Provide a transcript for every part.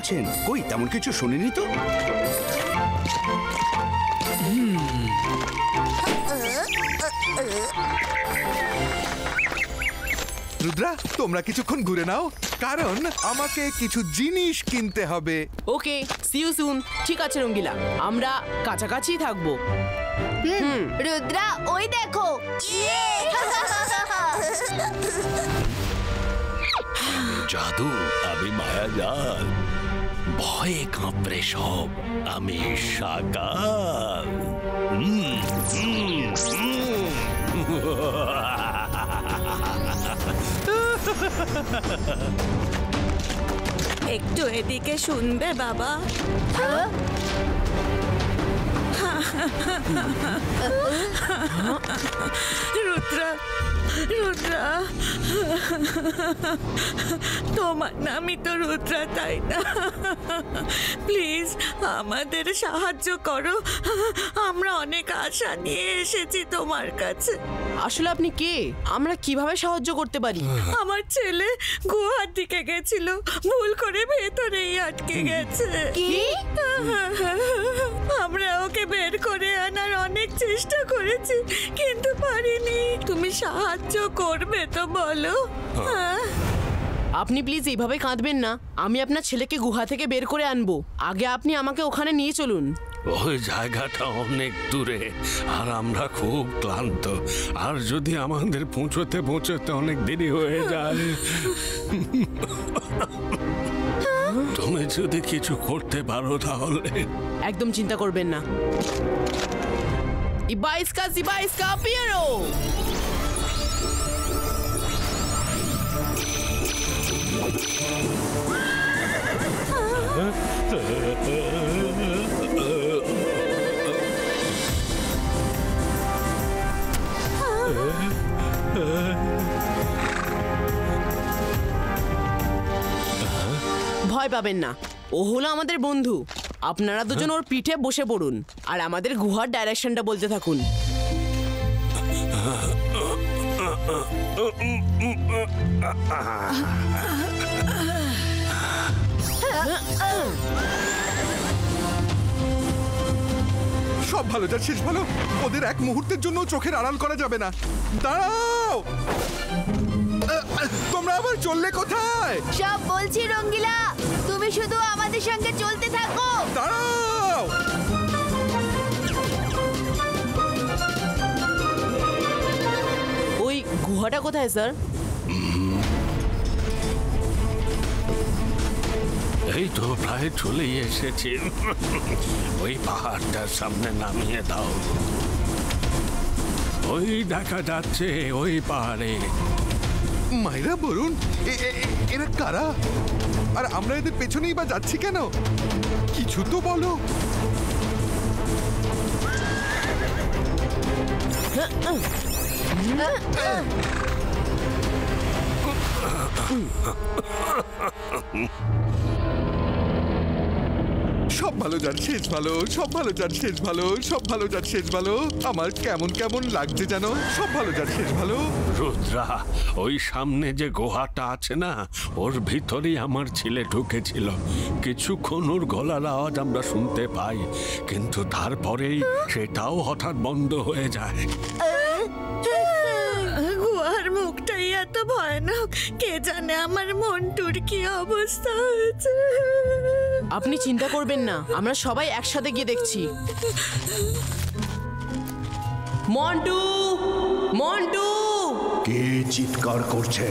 বলছেন? কই তেমন কিছু শুনিনি তো। রুদ্রা, তোমরা কিছুক্ষণ ঘুরে নাও, কারণ আমাকে কিছু জিনিস কিনতে হবে। ওকে, সি ইউ সুন। ঠিক আছে রঙ্গিলা, আমরা কাছাকাছি থাকবো। রুদ্রা, ওই দেখো। জাদু, আমি মায়াজাল, ভয়ে কাঁপড়ে সব, আমি সাকাল। একটু এদিকে শুনবে বাবা? রুদ্রা, রুদ্রা, তোমার নামই তো রুদ্রা, তাই না? প্লিজ আমাদের সাহায্য করো, আমরা অনেক আশা নিয়ে এসেছি তোমার কাছে। আসলে আপনি কে? আমরা কিভাবে সাহায্য করতে পারি? আমার ছেলে গুহার দিকে গেছিল, ভুল করে ভেতরেই আটকে গেছে। কি? আমরা ওকে বের করে আনার অনেক চেষ্টা করেছি, কিন্তু পারিনি। তুমি সাহায্য করবে তো বলো? আপনি প্লিজ এইভাবে কাঁদবেন না। আমি আপনার ছেলেকে গুহা থেকে বের করে আনবো। আগে আপনি আমাকে ওখানে নিয়ে চলুন। ওই জায়গাটা অনেক দূরে, আর আমরা খুব ক্লান্ত, আর যদি আমাদের পৌঁছতে পৌঁছতে অনেক দেরি হয়ে যায়। তুমি যদি কিছু করতে পারো তাহলে। একদম চিন্তা করবেন না। ইবাইস্কা পিয়েরো। ভয় পাবেন না, ও হলো আমাদের বন্ধু। আপনারা দুজন ওর পিঠে বসে পড়ুন আর আমাদের গুহার ডাইরেকশনটা বলতে থাকুন। সব ভালো যার শেষ ভালো। ওদের এক মুহূর্তের জন্য চোখের আড়াল করা যাবে না। দাঁড়াও, তোমরা আবার চললে কোথায়? সব বলছি রঙ্গিলা, তুমি শুধু আমাদের সঙ্গে চলতে থাকো। দাঁড়াও, ওই গুহাটা কোথায় স্যার? এই তো প্রায় চলেই এসেছি। ওই পাহাড়টার সামনে নামিয়ে দাও। ওই দেখা যাচ্ছে ওই পাহাড়ে। মাইরা বলুন, এরা কারা? আর আমরা এদের পেছনেই বা যাচ্ছি কেন? কিছু তো বলো। সব ভালো যার শেষ ভালো, সব ভালো যার শেষ ভালো, সব ভালো যার শেষ ভালো। আমার কেমন কেমন লাগছে জানো? সব ভালো যার শেষ ভালো। রুদ্রা, ওই সামনে যে গুহাটা আছে না, ওর ভিতরেই আমার ছেলে ঢুকেছিল। কিছুক্ষণ ওর গলার আওয়াজ আমরা শুনতে পাই, কিন্তু তারপরেই সেটাও হঠাৎ বন্ধ হয়ে যায়। গুহার মুখটাই এত ভয়ানক, কে জানে আমার মন্টুর কি অবস্থা হয়েছে। আপনি চিন্তা করবেন না, আমরা সবাই একসাথে গিয়ে দেখছি। মন্টু, মন্টু! কে চিৎকার করছে?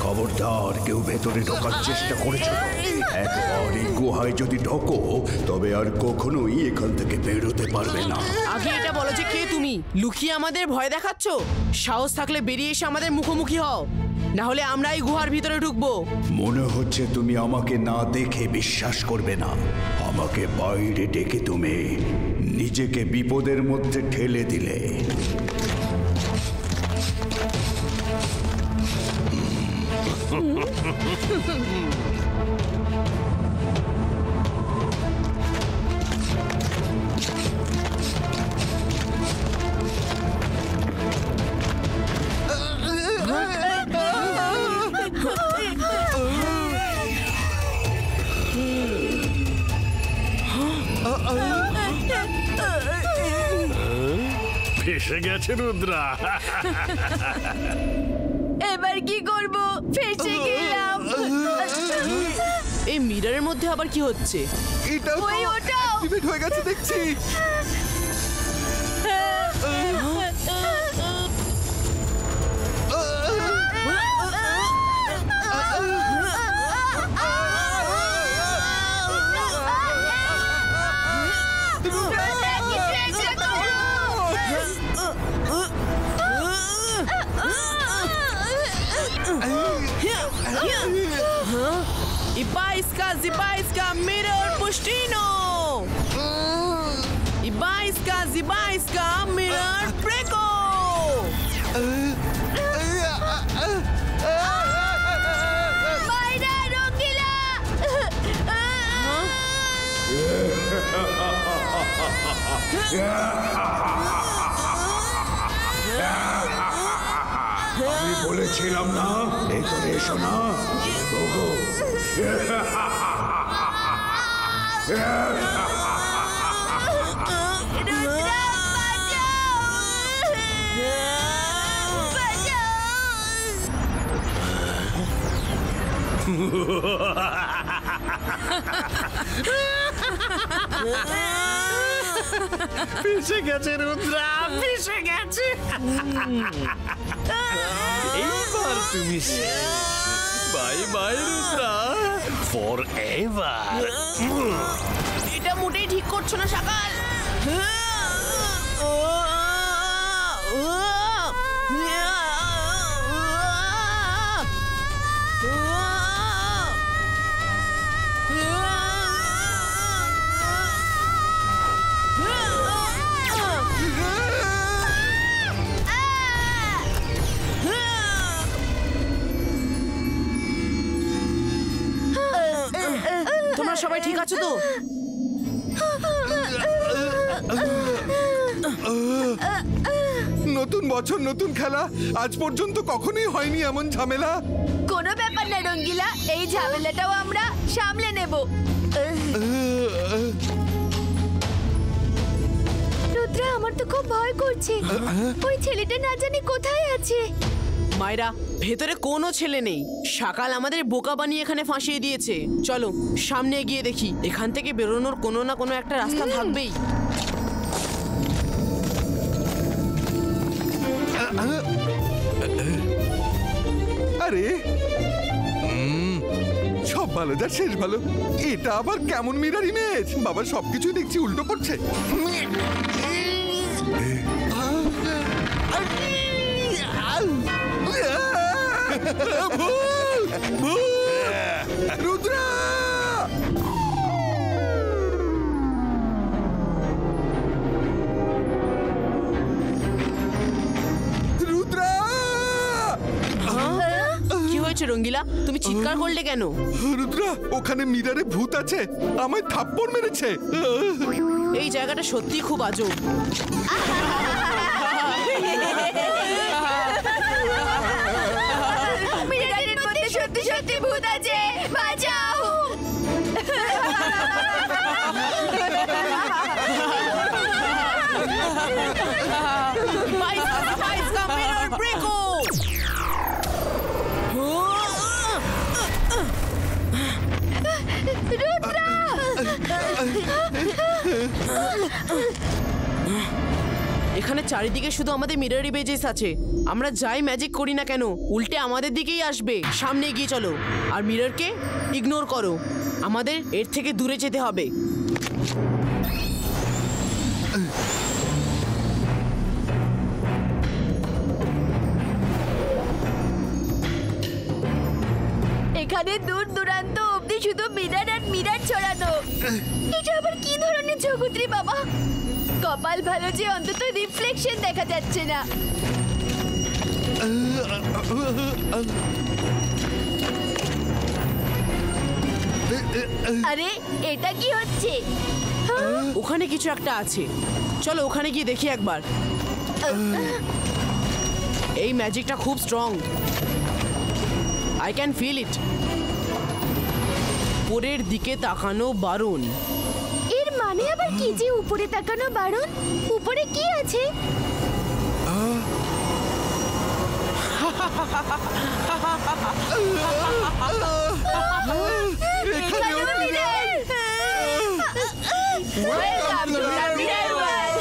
খবরদার, কেউ ভেতরে ঢোকার চেষ্টা করেছে? একবার এই গুহায় যদি ঢোকো, তবে আর কখনোই এখান থেকে বেরোতে পারবে না। আগে এটা বলো যে কে তুমি? লুকিয়ে আমাদের ভয় দেখাচ্ছ? সাহস থাকলে বেরিয়ে এসে আমাদের মুখোমুখি হও, না হলে আমরা এই গুহার ভিতরে ঢুকবো। মনে হচ্ছে তুমি আমাকে না দেখে বিশ্বাস করবে না। আমাকে বাইরে ডেকে তুমি নিজেকে বিপদের মধ্যে ঠেলে দিলে। ফেসে গেছে রুদ্রা। এবার কি করব? ফেসে গেলাম। এই মিররের মধ্যে আবার কি হচ্ছে? এটাও তো ওই ওটাও। অ্যাক্টিভেট হয়ে গেছে দেখছি। Ibaiska, Mirror Pustino! Ibaiska, Mirror Preco! মাইরা রঙ্গিলা! আমি বলেছিলাম না ভেতরে এসো না ওগো। রুদ্রা, বাঁচাও! বাঁচাও! ফেসে গেছে রুদ্রা, ফেসে গেছে। এইবার তুমি bye bye Rudra, for ever. এটা মোটেই ঠিক করছো না সকাল। তোমরা সবাই ঠিক আছো তো? নতুন বছর নতুন খেলা, আজ পর্যন্ত কখনোই হয়নি এমন ঝামেলা। কোনো ব্যাপার না রঙ্গিলা, এই ঝামেলাটাও আমরা সামলে নেব। রুদ্রা, আমার তো খুব ভয় করছে। ওই ছেলেটা না জানি কোথায় আছে। মায়েরা, ভেতরে কোনো ছেলে নেই। সকাল আমাদের বোকা বানিয়ে এখানে ফাঁসিয়ে দিয়েছে। চলো সামনে এগিয়ে দেখি, এখান থেকে বেরোনোর কোনো না কোনো একটা রাস্তা থাকবেই। আরে সব ভালো যার শেষ ভালো। এটা আবার কেমন মিরর ইমেজ? বাবা সবকিছু দেখছি উল্টো পড়ছে। রুদ্রা! রুদ্রা! কি হয়েছে রঙ্গিলা, তুমি চিৎকার করলে কেন? রুদ্রা, ওখানে মিররে ভূত আছে, আমায় থাপ্পড় মেরেছে। এই জায়গাটা সত্যিই খুব আজব। মিররের মধ্যে সত্যি সত্যি ভূত আছে, বাঁচাও! Ibaiska, Mirror Preco! রুদ্রা! এখানে চারিদিকে শুধু আমাদের মিরর ইমেজেস আছে। আমরা যাই ম্যাজিক করি না কেন, উল্টে আমাদের দিকেই আসবে। সামনে এগিয়ে চলো আর মিররকে ইগনোর করো। আমাদের এর থেকে দূরে যেতে হবে। এখানে দূর দূরান্ত অবধি শুধু মিরর আর মিরর ছড়ানো। এটা আবার কি ধরনের জগৎ রে বাবা? কপাল ভালো যে অন্তত রিফ্লেকশন দেখা যাচ্ছে না। আরে এটা কি হচ্ছে? ওখানে কিছু একটা আছে, চলো ওখানে গিয়ে দেখি একবার। এই ম্যাজিকটা খুব strong, I can feel it. উপরের দিকে তাকানো বারণ। এর মানে আবার কি যে উপরে তাকানো বারণ? উপরে কি আছে? এখানেও mirror. Welcome to the Mirror World!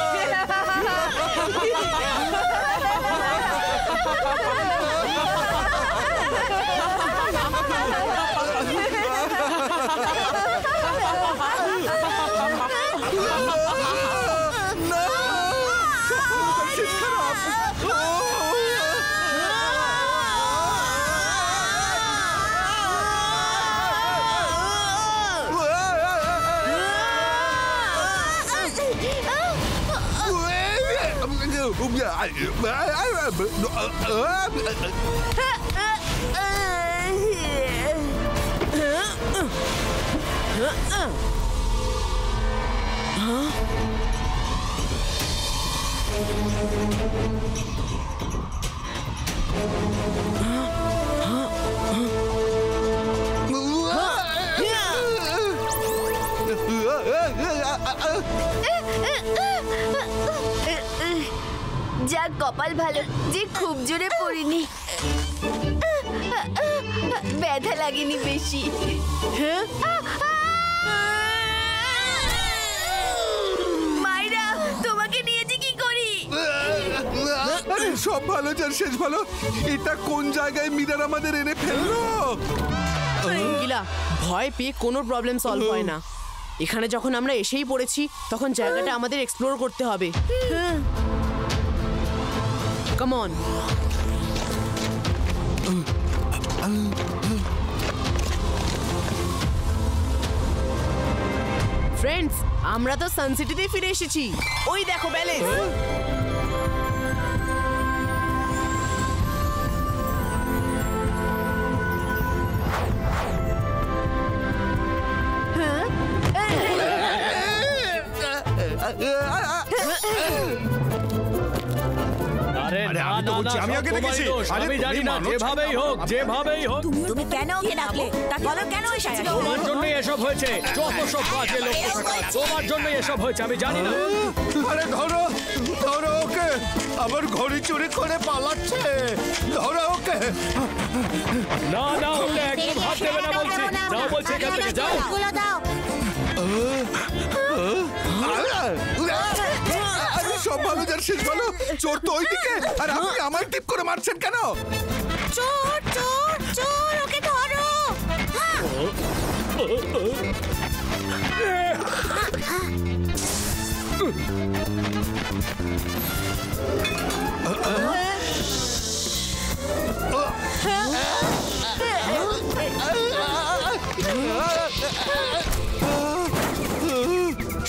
না, সফলতার শেষ খারাপ। যা কপাল ভালো যে খুব জোরে পড়িনি, ব্যথা লাগেনি বেশি। মাইরা, তোমাকে নিয়ে যে কি করি? আরে সব ভালো যার শেষ ভালো। এটা কোন জায়গায় মিরর আমাদের এনে ফেললো? রঙ্গিলা, ভয় পেয়ে কোনো প্রবলেম সলভ হয় না। এখানে যখন আমরা এসেই পড়েছি তখন জায়গাটা আমাদের এক্সপ্লোর করতে হবে। Come on. ফ্রেন্ডস, আমরা তো সানসিটিতেই ফিরে এসেছি। ওই দেখো ব্যালেন্স। আরে না আমি তো না বলছি, না, আমি সব আগে তোমারই দেখেছি। দোষ। আরে আমি তুমি জানি না, মানুষ যেভাবেই হোক যেভাবেই হোক তুমি কেন ওকে ডাকলে? তাকে বলো কেন এসেছিল? তোমার জন্যই এসব হয়েছে। যত সব বাজে লোক কোথাকার, তোমার জন্যই এসব হয়েছে। আমি জানি না। আরে ধরো ধরো ওকে, আমার ঘড়ি চুরি করে পালাচ্ছে। ধরো ওকে। না না, ওকে একদম হাত দেবে না বলছি। যাও বলছি এখান থেকে, যাও। গুলো দাও। আরে সব ভালো যার শেষ ভালো। চোর তো ওইদিকে, আর আপনি আমার টিপ করে মারছেন কেন? চোর চোর চোর, ওকে ধরো।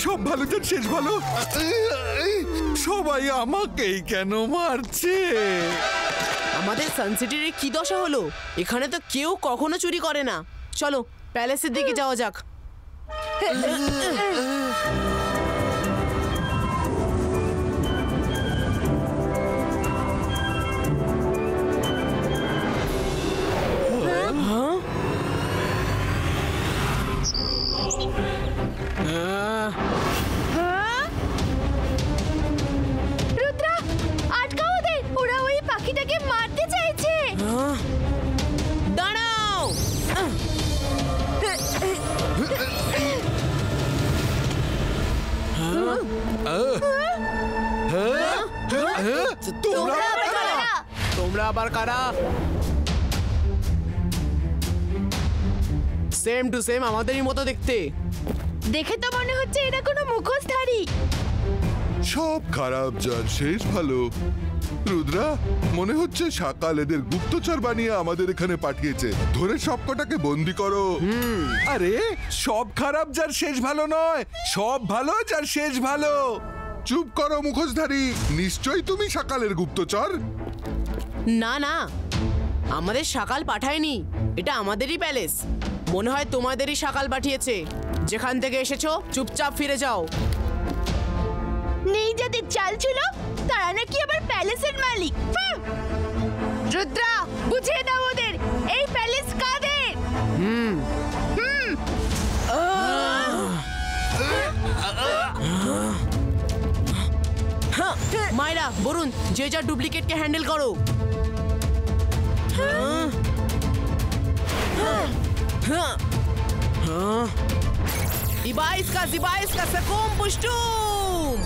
সব ভালো যার শেষ ভালো। সবাই আমাকেই কেন মারছে? আমাদের সানসিটির কি দশা হলো? এখানে তো কেউ কখনো চুরি করে না। চলো প্যালেসের দিকে যাওয়া যাক। রুদ্রা, আটকাও ওদের, ওরা ওই পাখিটাকে মারতে চাইছে। দাঁড়াও। তোমরা তোমরা আবার কারা? সেম টু সেম আমাদেরই মতো দেখতে। দেখে তো মনে হচ্ছে এরা কোনো মুখোশধারী। সব খারাপ যার শেষ ভালো। রুদ্রা, মনে হচ্ছে সকাল এদের গুপ্তচর বানিয়ে আমাদের এখানে পাঠিয়েছে। ধরে সবকটাকে বন্দি করো। আরে সব খারাপ যার শেষ ভালো নয়, সব ভালো যার শেষ ভালো। চুপ করো মুখোশধারী, নিশ্চয়ই তুমি সকালের গুপ্তচর। না না, আমাদের সকাল পাঠায়নি, এটা আমাদেরই প্যালেস। মনে হয় তোমাদেরই সকাল পাঠিয়েছে। যেখান থেকে এসেছো চুপচাপ ফিরে যাও। নেই যাদের চাল ছিল তারা নাকি আবার প্যালেসের মালিক। রুদ্রা, বুঝিয়ে দাও ওদের এই প্যালেস কাদের। মায়েরা বরুণ, যে যা ডুপ্লিকেটকে হ্যান্ডেল করো। Iba iska sa kumpustum!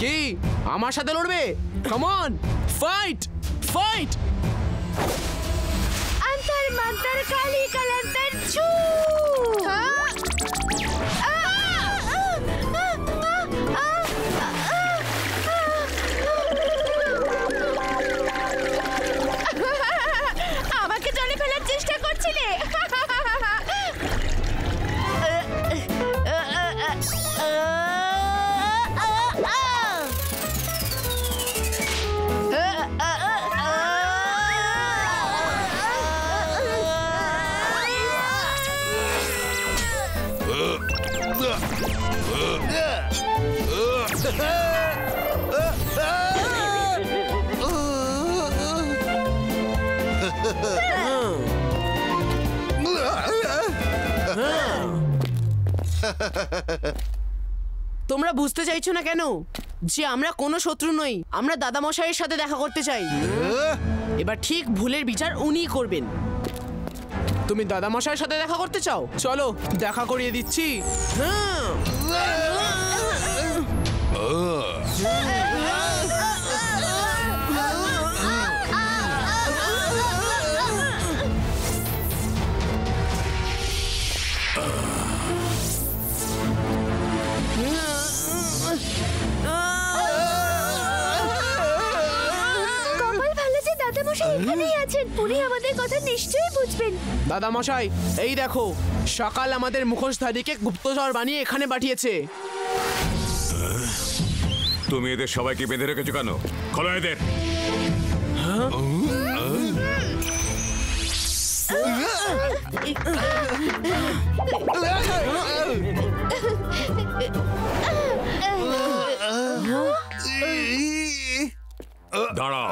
কি আমার সাথে লড়বে? Come on, fight fight! अंतर मंतर काली कलंतर छू আমাকে জলে ফেলার চেষ্টা করছিলে। তোমরা বুঝতে চাইছো না কেন যে আমরা কোনো শত্রু নই? আমরা দাদামশাইয়ের সাথে দেখা করতে চাই। এবার ঠিক ভুলের বিচার উনিই করবেন। তুমি দাদামশাইয়ের সাথে দেখা করতে চাও? চলো দেখা করিয়ে দিচ্ছি। এখানেই আছেন, উনি আমাদের কথা নিশ্চয়ই বুঝবেন। দাদামশাই, এই দেখো, সকাল আমাদের মুখোশধারীকে গুপ্তচর বানিয়ে এখানে পাঠিয়েছে। তুমি এদের সবাইকে বেঁধে রেখেছো কেন? খোলো এদের। দাঁড়াও।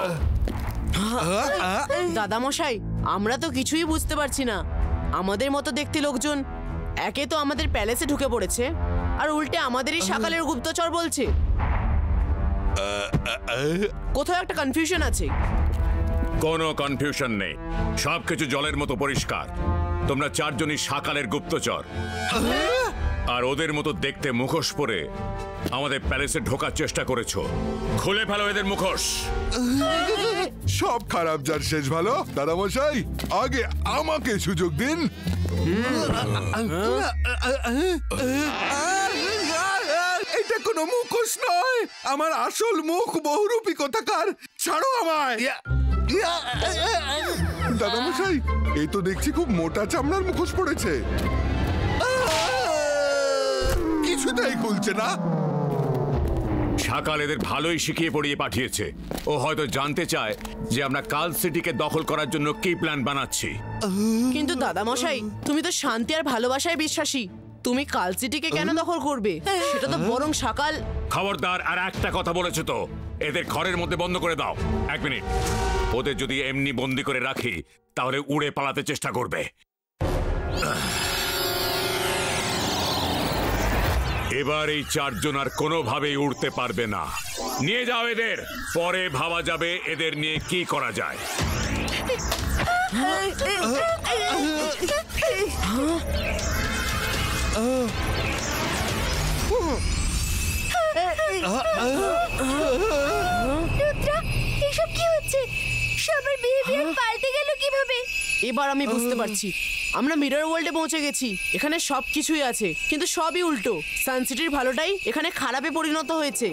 দাদামশাই, আমরা তো কিছুই বুঝতে পারছি না। আমাদের মতো দেখতে লোকজন একে তো আমাদের প্যালেসে ঢুকে পড়েছে, আর উল্টে আমাদেরই সকালের গুপ্তচর বলছে। কোথাও একটা কনফিউশন আছে। কোনো কনফিউশন নেই, সবকিছু জলের মতো পরিষ্কার। তোমরা চারজনই সকালের গুপ্তচর, আর ওদের মতো দেখতে মুখোশ পরে আমাদের প্যালেসে ঢোকার চেষ্টা করেছো। খুলে ফেলো এদের মুখোশ। সব খারাপ যার শেষ ভালো। দাদামশাই, আগে আমাকে সুযোগ দিন। এটা কোনো মুখোশ নয়, আমার আসল মুখ বহুরূপী কোথাকার। ছাড়ো আমায়। দাদামশাই, এই তো দেখছি খুব মোটা চামড়ার মুখোশ পড়েছে। কিছুতেই খুলছে না। সকাল এদের ভালোই শিখিয়ে পড়িয়ে পাঠিয়েছে। ও হয়তো জানতে চায় যে আমরা কাল সিটিকে দখল করার জন্য কি প্ল্যান বানাচ্ছি। কিন্তু দাদামশাই, তুমি তো শান্তি আর ভালোবাসায় বিশ্বাসী। তুমি কাল সিটিকে কেন দখল করবে? সেটা তো বরং সকাল। খবরদার, আর একটা কথা বলেছে তো, এদের ঘরের মধ্যে বন্ধ করে দাও। 1 মিনিট। ওদের যদি এমনি বন্দি করে রাখি তাহলে উড়ে পালাতে চেষ্টা করবে। এবার এই চারজন আর কোনোভাবেই উড়তে পারবে না। নিয়ে যাও এদের, পরে ভাবা যাবে এদের নিয়ে কি করা যায়। রুদ্রা, এসব কি হচ্ছে? সবার বিহেভিয়ার পাল্টে গেল কিভাবে? এবার আমি বুঝতে পারছি। আমরা মিরর ওয়ার্ল্ডে পৌঁছে গেছি। এখানে সব কিছুই আছে, কিন্তু সবই উল্টো। সানসিটির ভালোটাই এখানে খারাপে পরিণত হয়েছে।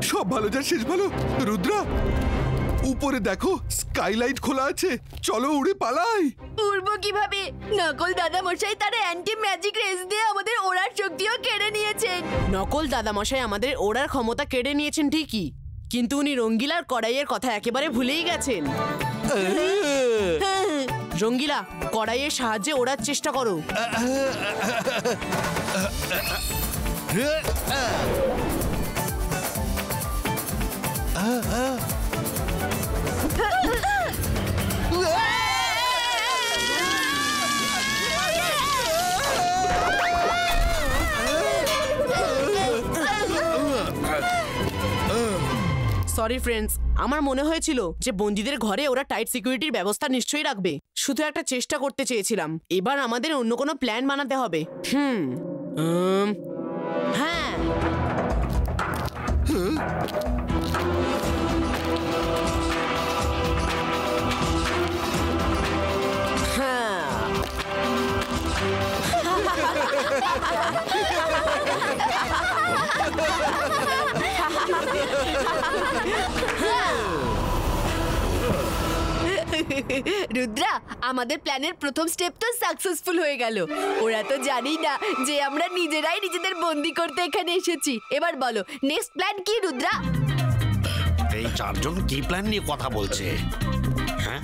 সব ভালো যার শেষ ভালো। রুদ্রা, উপরে দেখো, স্কাইলাইট খোলা আছে। চলো উড়ে পালাই। উড়বো কিভাবে? নকল দাদামশাই তার অ্যান্টি ম্যাজিক রেস দিয়ে আমাদের ওড়ার শক্তিও কেড়ে নিয়েছেন। নকল দাদামশাই আমাদের ওড়ার ক্ষমতা কেড়ে নিয়েছেন ঠিকই, কিন্তু উনি রঙ্গিলার কড়াইয়ের কথা একেবারে ভুলেই গেছেন। রঙ্গিলা, কড়াইয়ের সাহায্যে ওড়ার চেষ্টা করো। সরি ফ্রেন্ডস, আমার মনে হয়েছিল যে বন্দীদের ঘরে ওরা টাইট সিকিউরিটির ব্যবস্থা নিশ্চয়ই রাখবে। শুধু একটা চেষ্টা করতে চেয়েছিলাম। এবার আমাদের অন্য কোনো প্ল্যান বানাতে হবে। হ্যাঁ, রুদ্রা, আমাদের প্ল্যানের প্রথম স্টেপ তো সাকসেসফুল হয়ে গেল। ওরা তো জানি না যে আমরা নিজেরাই নিজেদের বন্দি করতে এখানে এসেছি। এবার বলো নেক্সট প্ল্যান কি রুদ্রা? এই চারজন কি প্ল্যান নিয়ে কথা বলছে? হ্যাঁ,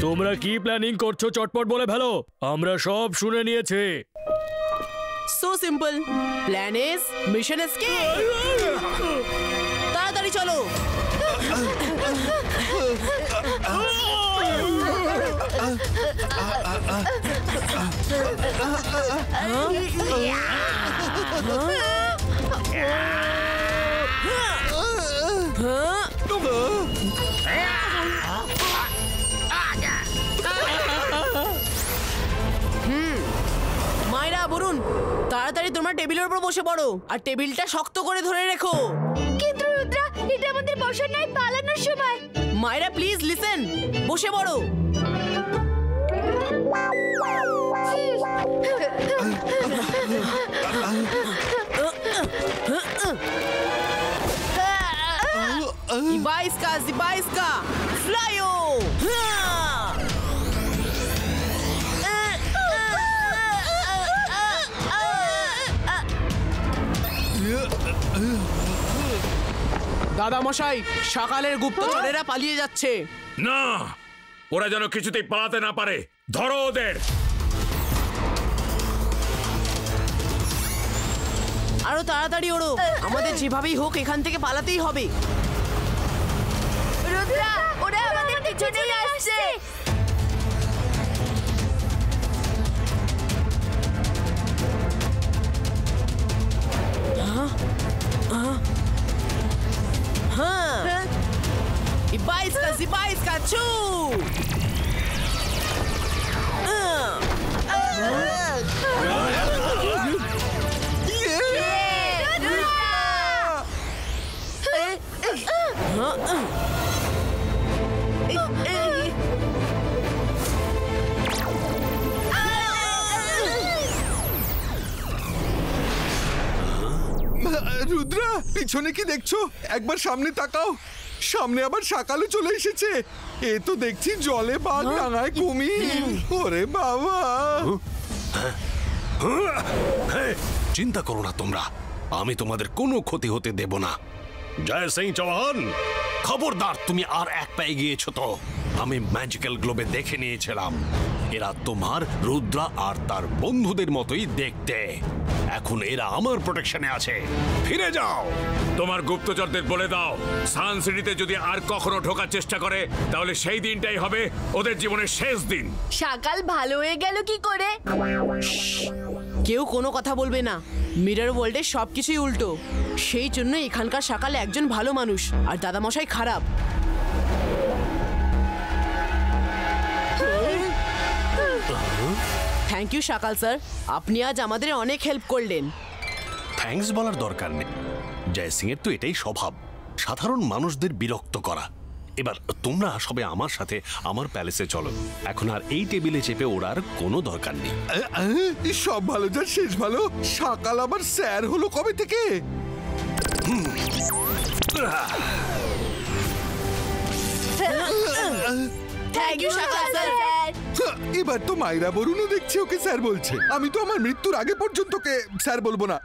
তোমরা কি প্ল্যানিং করছো চটপট বলে ফেলো, আমরা সব শুনে নিয়েছি। So simple. Plan is mission escape. তাড়াতাড়ি চলো। মায়েরা, বরুণ, তাড়াতাড়ি তোমরা টেবিলের উপর বসে পড়ো আর টেবিলটা শক্ত করে ধরে রেখো। কিন্তু রুদ্রা, এটা আমাদের বসার নয়, পালানোর সময়। মায়েরা প্লিজ লিসেন, বসে পড়ো। Zibaiska, flyo! দাদা মশাই, সকালের গুপ্তচরেরা পালিয়ে যাচ্ছে। না, ওরা যেন কিছুতেই পালাতে না পারে। ধরো ওদের। আরো তাড়াতাড়ি ওড়ো, আমাদের যেভাবেই হোক এখান থেকে পালাতেই হবে। রুদ্রা, ওরা আমাদের পিছনেই আসছে। হ্যাঁ, Zibaiska, চু! রুদ্রা, পিছনে কি দেখছো? একবার সামনে তাকাও। সামনে আবার সকালে চলে এসেছে। এ তো দেখছি জলে বাঘ, ডাঙায় কুমির। ওরে বাবা! চিন্তা করো না তোমরা, আমি তোমাদের কোনো ক্ষতি হতে দেব না। জয় সিং চৌহান, খবরদার, তুমি আর এক পায়ে গিয়েছো তো। আমি ম্যাজিক্যাল গ্লোবে দেখে নিয়েছিলাম, এরা তোমার রুদ্রা আর তার বন্ধুদের মতোই দেখতে। এখন এরা আমার প্রোটেকশনে আছে, ফিরে যাও। তোমার গুপ্তচরদের বলে দাও, সান সিটিতে যদি আর কখনো ঢোকার চেষ্টা করে তাহলে সেই দিনটাই হবে ওদের জীবনের শেষ দিন। সকাল ভালো হয়ে গেল কি করে? কেউ কোনো কথা বলবে না। মিরর ওয়ার্ল্ডে সবকিছুই উল্টো। সেই জন্য এখানকার সকাল একজন ভালো মানুষ আর দাদামশাই খারাপ। থ্যাংক ইউ সকাল স্যার, আপনি আজ আমাদের অনেক হেল্প করলেন। থ্যাঙ্কস বলার দরকার নেই, জয় সিং এর তো এটাই স্বভাব, সাধারণ মানুষদের বিরক্ত করা। এবার তোমরা সবে আমার সাথে আমার প্যালেসে চলো। এখন আর এই টেবিলে চেপে ওড়ার কোনো দরকার নেই। সব ভালো যার শেষ ভালো। সকাল আবার স্যার হলো কবে থেকে? থ্যাংক ইউ সকাল স্যার। এবার তো মাইরা বরুণও দেখছি ওকে স্যার বলছে। আমি তো আমার মৃত্যুর আগে পর্যন্ত ওকে স্যার বলবো না।